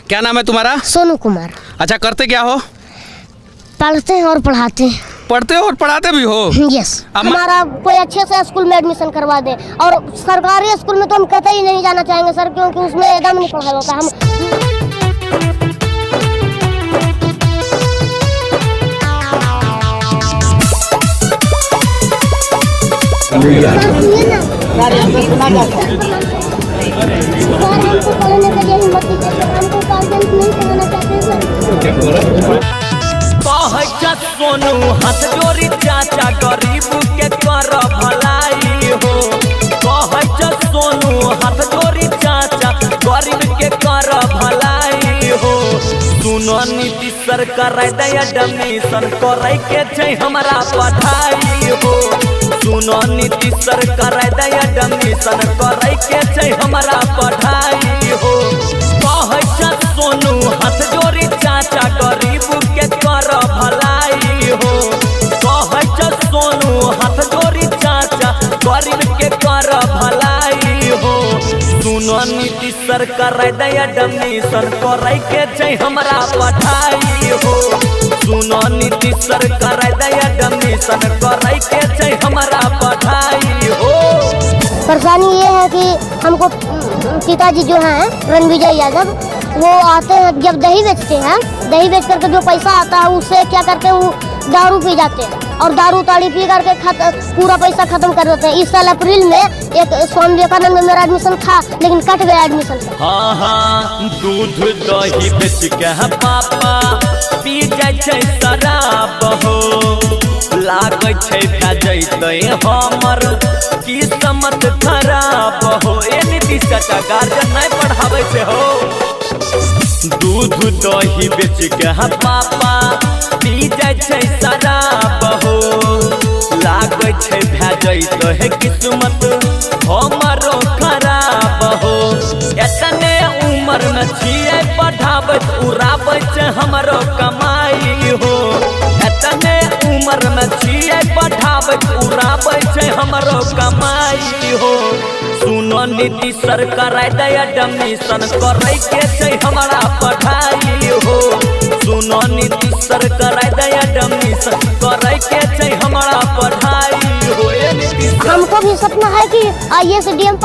क्या नाम है तुम्हारा? सोनू कुमार। अच्छा, करते क्या हो? पढ़ते हैं और पढ़ाते हैं। पढ़ते हो और पढ़ाते भी हो? यस। हमारा कोई अच्छे से स्कूल में एडमिशन करवा दे, और सरकारी स्कूल में तो हम कतई नहीं जाना चाहेंगे सर, क्योंकि उसमें एकदम नहीं पढ़ाया होता। हम सोनू हाथ जोड़ी चाचा गरीब के कर भलाई हो। सोनू हाथ जोड़ी चाचा गरीब के कर भलाई हो। सुनो नीतीश सरकार एडमिशन करे के छै हमरा पढ़ाई हो। सुनो नीतीश सरकार एडमिशन करे के छै हमरा पढ़ाई हो। सोनू हाथ जोड़ी चाचा गरीब के कर भलाई हो। सोनू हाथ जोड़ी चाचा गरीब के कर भलाई हो। सुनो नीतीश सरकार एडमिशन करे के छै हमरा पढ़ाई हो। सुनो नीतीश सरकार एडमिशन करे के छै हमरा पढ़ाई हो। परेशानी ये है कि हमको पिताजी जो हैं रणविजय यादव, वो आते हैं जब दही बेचते हैं, दही बेच करके जो पैसा आता है उससे क्या करते हैं, वो दारू पी जाते हैं और दारू ताड़ी पी करके पूरा पैसा खत्म कर देते हैं। इस साल अप्रैल में एक स्वामी विवेकानंद में मेरा एडमिशन था, लेकिन कट गया एडमिशन। हाँ हाँ, दूध दही बेच के पापा पी जाय छै शराब हो। लागे छै भेजते हमर किस्मत खराब हो। ए नीतीश चाचा गार्जियन नहीं पढ़ावे से हो। दूध दही बेच के पापा पी जाय छै शराब हो। लागे छै भेजते किस्मत हमरो खराब हो। एतने उम्र में छिए पढ़ाबत उड़ाबै छै हमरो कमाई हो। एतने उम्र में छिए पढ़ाबत उड़ाबै छै हमरो कमाई हो। सुनो नीतीश सरकार एडमिशन करे के छै हमरा पढ़ाई हो। सुनो नीतीश सरकार एडमिशन करे के छै हमरा पढ़ाई हो। हमको भी सपना है कि IAS DM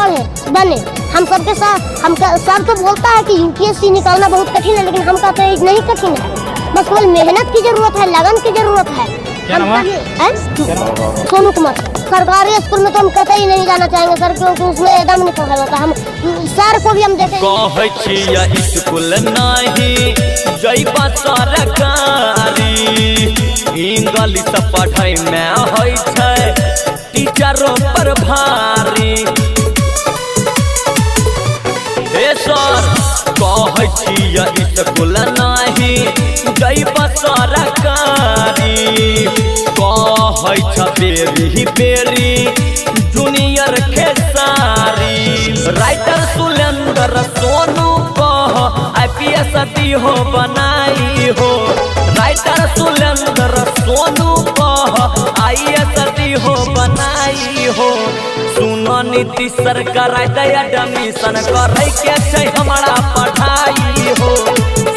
बने। हम सबके साथ हम सब तो बोलता है कि UPSC निकालना बहुत कठिन है, लेकिन हम कहते हैं नहीं कठिन है, बस केवल मेहनत की जरूरत है, लगन की जरूरत है। सोनू कुमार। सरकारी स्कूल में तो हम कतई नहीं जाना चाहेंगे सर, क्योंकि उसमें एकदम नहीं पढ़ाया होता। हम सर को भी हम देखें स्कूल नहीं जइबा सरकारी, इंग्लिश पढ़ाई में होइ छै टीचरों पर भारी। हे सर कहै छियै स्कूल नहीं जइबा सरकारी, कहै छ बेरी बेरी जूनियर खेसारी। राइटर सुलेंद्र सोनू कह IPS हो बनाई हो। राइटर सुलेंद्र सोनू कह IAS हो बनाई हो। सुनो नीतीश सरकार एडमिशन करे के छै हमरा पढ़ाई हो।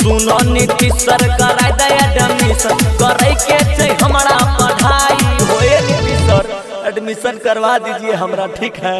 सुनो नीतीश सरकार एडमिशन करे के छै हमरा पढ़ाई हो। नीतीश सर एडमिशन करवा दीजिए हमरा, ठीक है।